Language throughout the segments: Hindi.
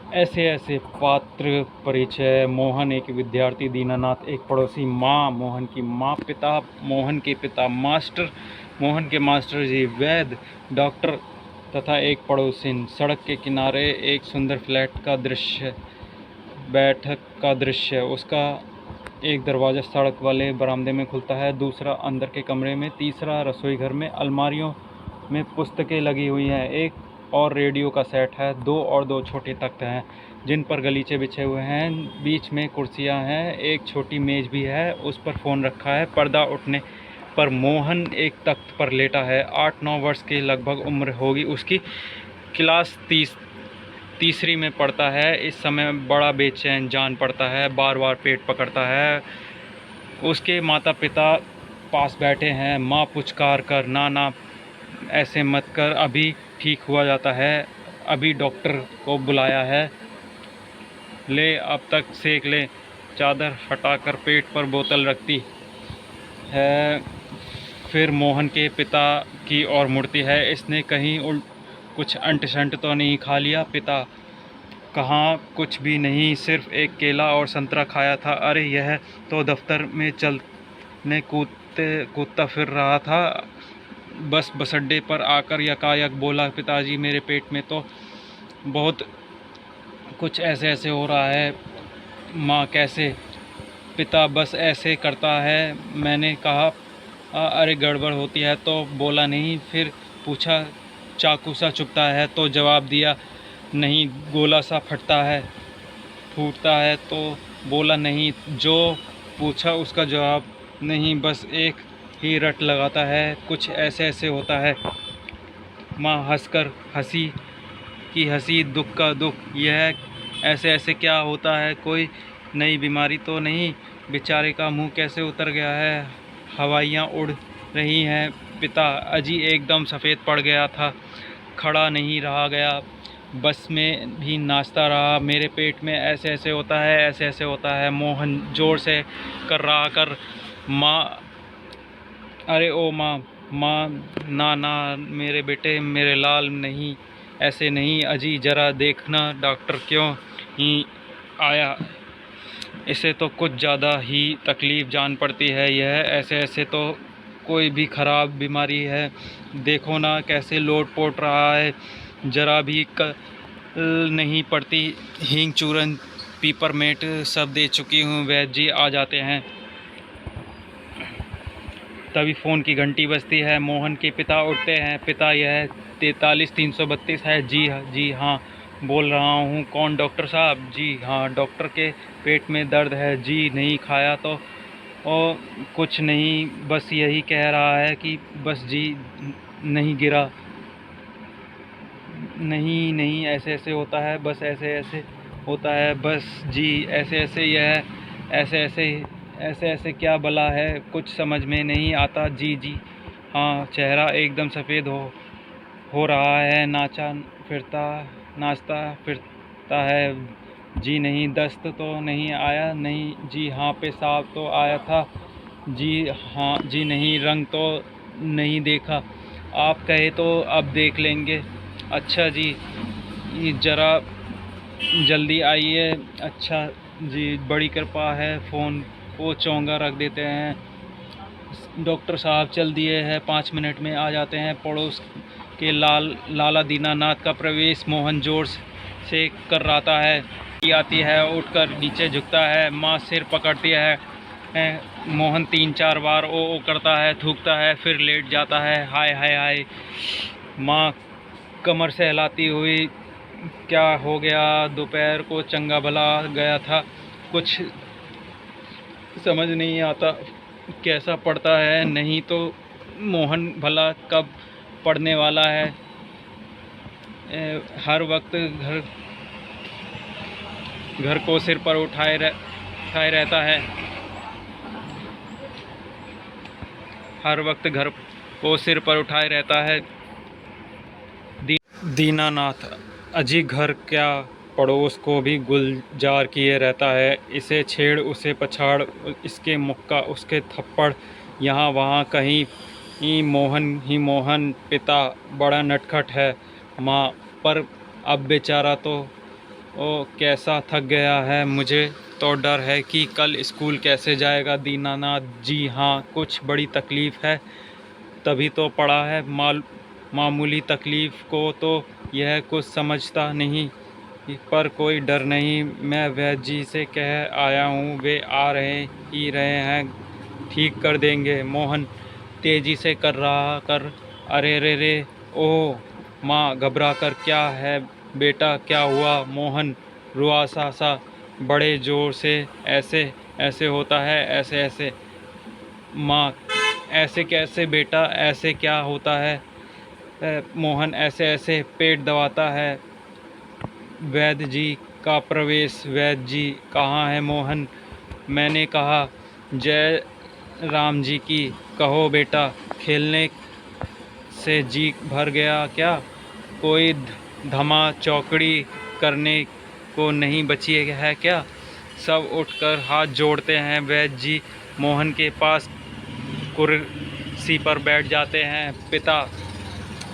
ऐसे ऐसे पात्र परिचय। मोहन एक विद्यार्थी, दीनानाथ एक पड़ोसी, माँ मोहन की माँ, पिता मोहन के पिता मास्टर, मोहन के मास्टर जी वैद्य डॉक्टर तथा एक पड़ोसिन। सड़क के किनारे एक सुंदर फ्लैट का दृश्य, बैठक का दृश्य। उसका एक दरवाज़ा सड़क वाले बरामदे में खुलता है, दूसरा अंदर के कमरे में, तीसरा रसोई घर में। अलमारियों में पुस्तकें लगी हुई हैं, एक और रेडियो का सेट है, दो छोटे तख्त हैं जिन पर गलीचे बिछे हुए हैं। बीच में कुर्सियां हैं, एक छोटी मेज भी है, उस पर फ़ोन रखा है। पर्दा उठने पर मोहन एक तख्त पर लेटा है। 8-9 वर्ष की लगभग उम्र होगी उसकी। क्लास तीसरी में पढ़ता है। इस समय बड़ा बेचैन जान पड़ता है, बार बार पेट पकड़ता है। उसके माता पिता पास बैठे हैं। माँ पुचकार कर, ना ना ऐसे मत कर, अभी ठीक हुआ जाता है, अभी डॉक्टर को बुलाया है, ले अब तक सेक ले। चादर हटाकर पेट पर बोतल रखती है, फिर मोहन के पिता की ओर मुड़ती है। इसने कहीं कुछ अंट शंट तो नहीं खा लिया? पिता: कहाँ, कुछ भी नहीं, सिर्फ एक केला और संतरा खाया था। अरे यह तो दफ्तर में चलने कूदता फिर रहा था, बस अड्डे पर आकर यकायक बोला, पिताजी मेरे पेट में तो बहुत कुछ ऐसे ऐसे हो रहा है। माँ: कैसे? पिता: बस ऐसे करता है। मैंने कहा अरे गड़बड़ होती है तो बोला नहीं, फिर पूछा चाकू सा चुभता है तो जवाब दिया नहीं, गोला सा फूटता है तो बोला नहीं, जो पूछा उसका जवाब नहीं, बस एक ही रट लगाता है, कुछ ऐसे ऐसे होता है। माँ हंसकर, हंसी की हंसी, दुख का दुख, यह ऐसे ऐसे क्या होता है? कोई नई बीमारी तो नहीं? बेचारे का मुंह कैसे उतर गया है, हवाइयाँ उड़ रही हैं। पिता: अजी एकदम सफ़ेद पड़ गया था, खड़ा नहीं रहा गया, बस में भी नाचता रहा, मेरे पेट में ऐसे ऐसे होता है, ऐसे ऐसे होता है। मोहन जोर से कर रहा कर, माँ अरे ओ माँ, माँ ना ना मेरे बेटे, मेरे लाल, नहीं ऐसे नहीं, अजी ज़रा देखना डॉक्टर क्यों ही आया, इसे तो कुछ ज़्यादा ही तकलीफ़ जान पड़ती है, यह ऐसे ऐसे तो कोई भी ख़राब बीमारी है, देखो ना कैसे लोट पोट रहा है, ज़रा भी नहीं पड़ती। हींग चूरन पीपरमेंट सब दे चुकी हूँ, वैद्य जी आ जाते हैं। तभी फ़ोन की घंटी बजती है। मोहन के पिता उठते हैं। पिता: यह 43-332 है। जी हाँ बोल रहा हूँ। कौन? डॉक्टर साहब? जी हाँ। डॉक्टर के पेट में दर्द है? जी नहीं खाया तो कुछ नहीं, बस यही कह रहा है कि बस जी नहीं गिरा, नहीं नहीं ऐसे ऐसे होता है, बस ऐसे ऐसे होता है, बस जी ऐसे ऐसे, यह ऐसे ऐसे ऐसे ऐसे क्या भला है, कुछ समझ में नहीं आता। जी हाँ। चेहरा एकदम सफ़ेद हो रहा है, नाचता फिरता है। जी नहीं। दस्त तो नहीं आया? नहीं। जी हाँ। पेशाब तो आया था? जी हाँ। जी नहीं। रंग तो नहीं देखा? आप कहे तो अब देख लेंगे। अच्छा जी, ज़रा जल्दी आइए। अच्छा जी, बड़ी कृपा है। फ़ोन को चोंगा रख देते हैं। डॉक्टर साहब चल दिए हैं, 5 मिनट में आ जाते हैं। पड़ोस के लाला दीनानाथ का प्रवेश मोहन जोर से कर रहा है। आती है, उठकर नीचे झुकता है, माँ सिर पकड़ती है। मोहन 3-4 बार ओ करता है, थूकता है, फिर लेट जाता है। हाय हाय हाय। माँ कमर से हिलाती हुई: क्या हो गया? दोपहर को चंगा भला गया था, कुछ समझ नहीं आता कैसा पढ़ता है, नहीं तो मोहन भला कब पढ़ने वाला है? हर वक्त घर को सिर पर उठाए रहता है, हर वक्त घर को सिर पर उठाए रहता है। दीनानाथ: अजी घर क्या, पड़ोस को भी गुलजार किए रहता है, इसे छेड़ उसे पछाड़, इसके मुक्का उसके थप्पड़, यहाँ वहाँ कहीं ही मोहन। पिता: बड़ा नटखट है। माँ: पर अब बेचारा तो ओ कैसा थक गया है, मुझे तो डर है कि कल स्कूल कैसे जाएगा दीनानाथ जी। हाँ, कुछ बड़ी तकलीफ़ है तभी तो पड़ा है। मामूली तकलीफ़ को तो यह कुछ समझता नहीं, पर कोई डर नहीं। मैं वैद्य जी से कह आया हूँ, वे आ रहे हैं, ठीक कर देंगे। मोहन तेजी से कर अरे रे रे, ओह माँ घबरा कर, क्या है बेटा, क्या हुआ? मोहन रुआसा सा बड़े जोर से, ऐसे ऐसे होता है, ऐसे ऐसे। माँ ऐसे कैसे बेटा, ऐसे क्या होता है? मोहन ऐसे ऐसे पेट दबाता है। वैद्य जी का प्रवेश। वैद्य जी कहाँ है? मोहन, मैंने कहा जय राम जी की। कहो बेटा, खेलने से जी भर गया क्या? कोई धमा चौकड़ी करने को नहीं बची है क्या? सब उठकर हाथ जोड़ते हैं। वैद्य जी मोहन के पास कुर्सी पर बैठ जाते हैं। पिता,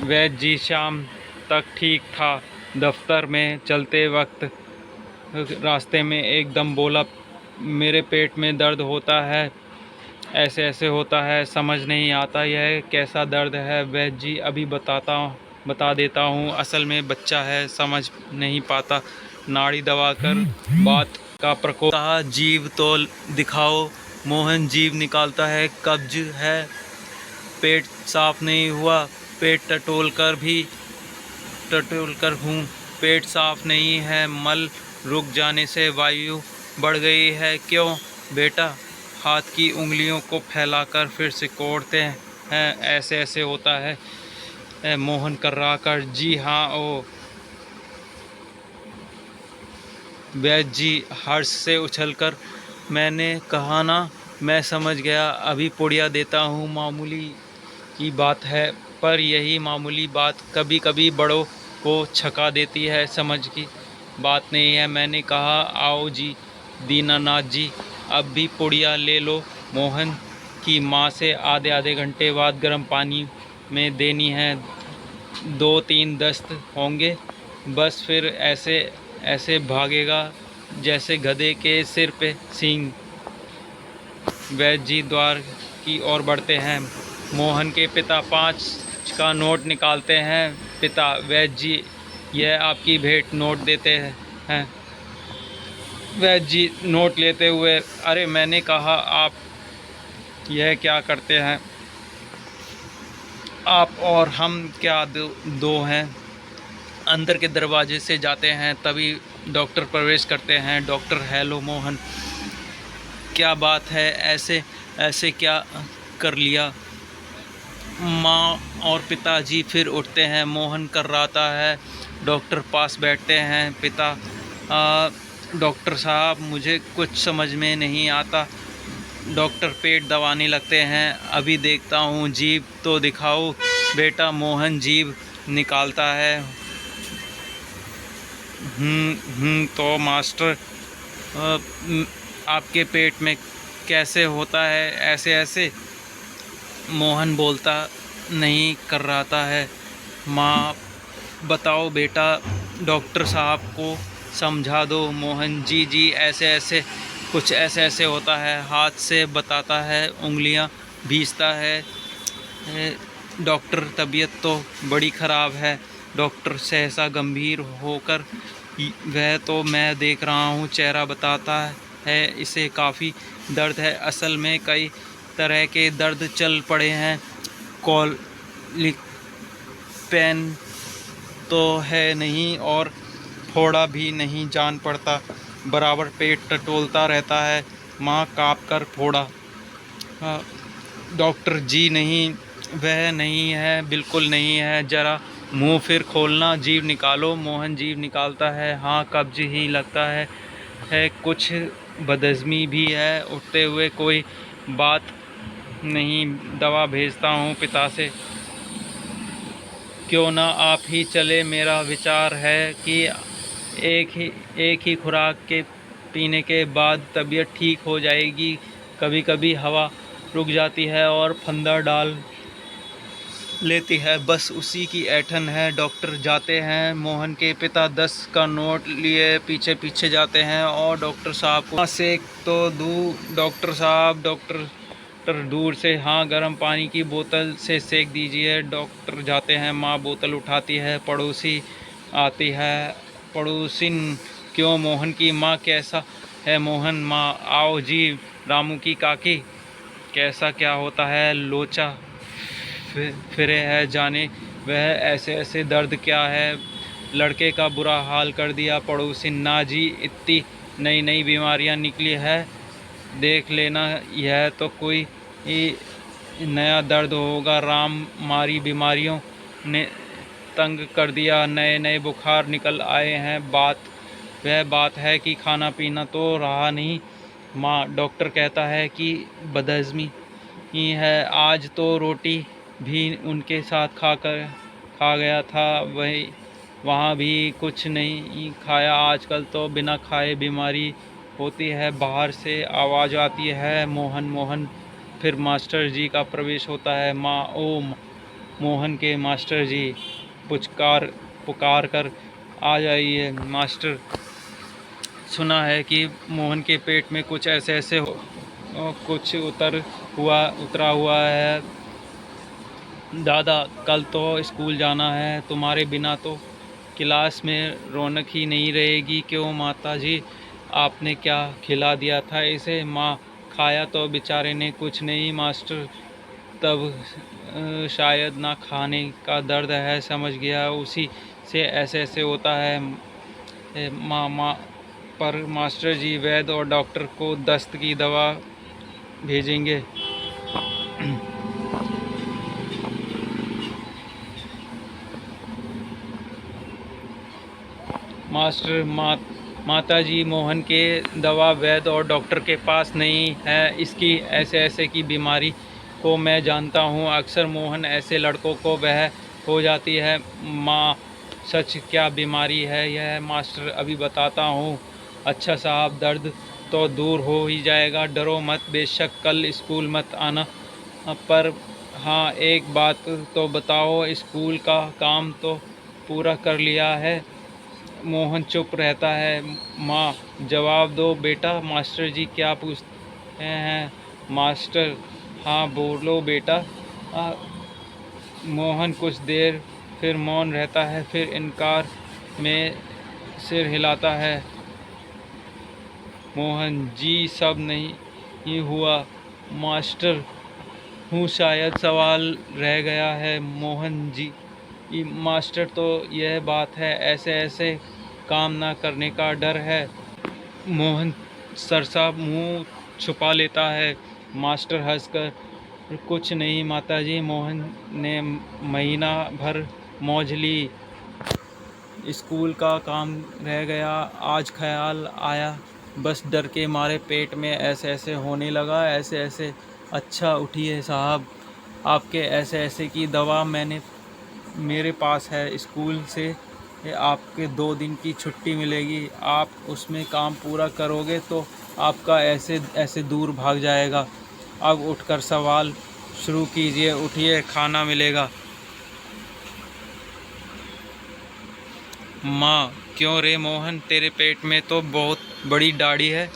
वैद्य जी शाम तक ठीक था। दफ्तर में चलते वक्त रास्ते में एकदम बोला, मेरे पेट में दर्द होता है, ऐसे ऐसे होता है, समझ नहीं आता यह कैसा दर्द है। वैद्य जी अभी बता देता हूँ। असल में बच्चा है, समझ नहीं पाता। नाड़ी दबाकर बात का प्रकोप। जीभ तो दिखाओ। मोहन जीभ निकालता है। कब्ज है, पेट साफ नहीं हुआ। पेट टटोल कर हूँ, पेट साफ नहीं है। मल रुक जाने से वायु बढ़ गई है। क्यों बेटा? हाथ की उंगलियों को फैलाकर फिर सिकोड़ते हैं। ऐसे ऐसे होता है। मोहन कर जी हाँ। ओ वैद्य जी हर्ष से उछलकर, मैंने कहा ना, मैं समझ गया, अभी पुड़िया देता हूँ। मामूली की बात है, पर यही मामूली बात कभी कभी बड़ों को छका देती है। समझ की बात नहीं है। मैंने कहा आओ जी दीनानाथ जी, अब भी पुड़िया ले लो। मोहन की माँ से आधे आधे घंटे बाद गर्म पानी में देनी है। 2-3 दस्त होंगे बस, फिर ऐसे ऐसे भागेगा जैसे गधे के सिर पे सींग। वैद्य जी द्वार की ओर बढ़ते हैं। मोहन के पिता 5 का नोट निकालते हैं। पिता, वैद्य जी यह आपकी भेंट। नोट देते हैं। वैद्य जी नोट लेते हुए, अरे मैंने कहा आप यह क्या करते हैं? आप और हम क्या दो हैं? अंदर के दरवाजे से जाते हैं, तभी डॉक्टर प्रवेश करते हैं। डॉक्टर, हेलो मोहन, क्या बात है? ऐसे ऐसे क्या कर लिया? माँ और पिताजी फिर उठते हैं। मोहन कर्राता है। डॉक्टर पास बैठते हैं। पिता, डॉक्टर साहब मुझे कुछ समझ में नहीं आता। डॉक्टर पेट दबाने लगते हैं। अभी देखता हूँ, जीभ तो दिखाओ बेटा। मोहन जीभ निकालता है। तो मास्टर, आपके पेट में कैसे होता है? ऐसे ऐसे। मोहन बोलता नहीं कर रहा है। माँ, बताओ बेटा, डॉक्टर साहब को समझा दो। मोहन, जी जी ऐसे ऐसे, कुछ ऐसे ऐसे होता है। हाथ से बताता है, उंगलियां भींचता है। डॉक्टर, तबीयत तो बड़ी ख़राब है। डॉक्टर सहसा गंभीर होकर, वह तो मैं देख रहा हूँ, चेहरा बताता है इसे काफ़ी दर्द है। असल में कई तरह के दर्द चल पड़े हैं। कॉलिक पेन तो है नहीं, और फोड़ा भी नहीं जान पड़ता। बराबर पेट टटोलता रहता है। माँ काँप कर, फोड़ा? डॉक्टर जी नहीं, वह नहीं है, बिल्कुल नहीं है। ज़रा मुंह फिर खोलना, जीभ निकालो। मोहन जीभ निकालता है। हाँ, कब्ज ही लगता है कुछ बदहज़मी भी है। उठते हुए, कोई बात नहीं, दवा भेजता हूँ पिता से। क्यों ना आप ही चले? मेरा विचार है कि एक ही खुराक के पीने के बाद तबीयत ठीक हो जाएगी। कभी कभी हवा रुक जाती है और फंदा डाल लेती है, बस उसी की ऐंठन है। डॉक्टर जाते हैं, मोहन के पिता 10 का नोट लिए पीछे पीछे जाते हैं और डॉक्टर साहब को सेक तो डॉक्टर दूर से, हाँ गर्म पानी की बोतल से सेक दीजिए। डॉक्टर जाते हैं, माँ बोतल उठाती है, पड़ोसी आती है, पड़ोसिन, क्यों मोहन की माँ, कैसा है मोहन? माँ, आओ जी रामू की काकी, कैसा क्या होता है? लोचा फिरे है, जाने वह ऐसे ऐसे दर्द क्या है? लड़के का बुरा हाल कर दिया। पड़ोसी, ना जी इतनी नई नई बीमारियां निकली है, देख लेना, यह तो कोई नया दर्द होगा। राम, मारी बीमारियों ने तंग कर दिया, नए नए बुखार निकल आए हैं। वह बात है कि खाना पीना तो रहा नहीं। माँ, डॉक्टर कहता है कि बदहज़मी ही है, आज तो रोटी भी उनके साथ खा गया था, वही वहाँ भी कुछ नहीं खाया। आजकल तो बिना खाए बीमारी होती है। बाहर से आवाज़ आती है, मोहन मोहन। फिर मास्टर जी का प्रवेश होता है। माँ, ओ मोहन के मास्टर जी, पुकार कर आ जाइए मास्टर। सुना है कि मोहन के पेट में कुछ ऐसे ऐसे कुछ उतरा हुआ है। दादा, कल तो स्कूल जाना है, तुम्हारे बिना तो क्लास में रौनक ही नहीं रहेगी। क्यों माता जी, आपने क्या खिला दिया था इसे? माँ, खाया तो बेचारे ने कुछ नहीं मास्टर, तब शायद ना खाने का दर्द है, समझ गया, उसी से ऐसे ऐसे होता है। माँ, पर मास्टर जी वैद्य और डॉक्टर को दस्त की दवा भेजेंगे। मास्टर, माताजी, मोहन के दवा वैद्य और डॉक्टर के पास नहीं है। इसकी ऐसे ऐसे की बीमारी को मैं जानता हूँ, अक्सर मोहन ऐसे लड़कों को वह हो जाती है। माँ, सच क्या बीमारी है यह? मास्टर, अभी बताता हूँ। अच्छा साहब, दर्द तो दूर हो ही जाएगा, डरो मत, बेशक कल स्कूल मत आना, पर हाँ एक बात तो बताओ, स्कूल का काम तो पूरा कर लिया है? मोहन चुप रहता है। माँ, जवाब दो बेटा, मास्टर जी क्या पूछते हैं? मास्टर, हाँ बोलो बेटा। मोहन कुछ देर फिर मौन रहता है, फिर इनकार में सिर हिलाता है। मोहन जी, सब नहीं हुआ मास्टर, हूँ शायद सवाल रह गया है। मोहन जी, मास्टर, तो यह बात है, ऐसे ऐसे काम ना करने का डर है। मोहन सरसा मुंह छुपा लेता है। मास्टर हंसकर, कुछ नहीं माताजी। मोहन ने महीना भर मौज ली, स्कूल का काम रह गया, आज ख्याल आया, बस डर के मारे पेट में ऐसे ऐसे होने लगा, ऐसे ऐसे। अच्छा उठिए साहब, आपके ऐसे ऐसे की दवा मेरे पास है, स्कूल से आपके 2 दिन की छुट्टी मिलेगी, आप उसमें काम पूरा करोगे तो आपका ऐसे ऐसे दूर भाग जाएगा। अब उठकर सवाल शुरू कीजिए, उठिए, खाना मिलेगा। माँ, क्यों रे मोहन, तेरे पेट में तो बहुत बड़ी दाढ़ी है,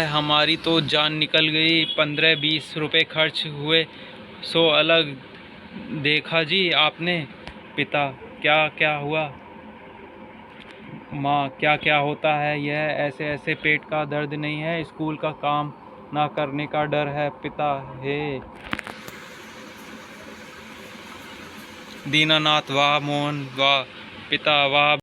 हमारी तो जान निकल गई, 15-20 रुपए खर्च हुए, सो अलग देखा जी आपने। पिता, क्या क्या हुआ? माँ, क्या क्या होता है? यह ऐसे ऐसे पेट का दर्द नहीं है, स्कूल का काम ना करने का डर है। पिता, हे दीनानाथ, वाह मोहन वाह, पिता वाह।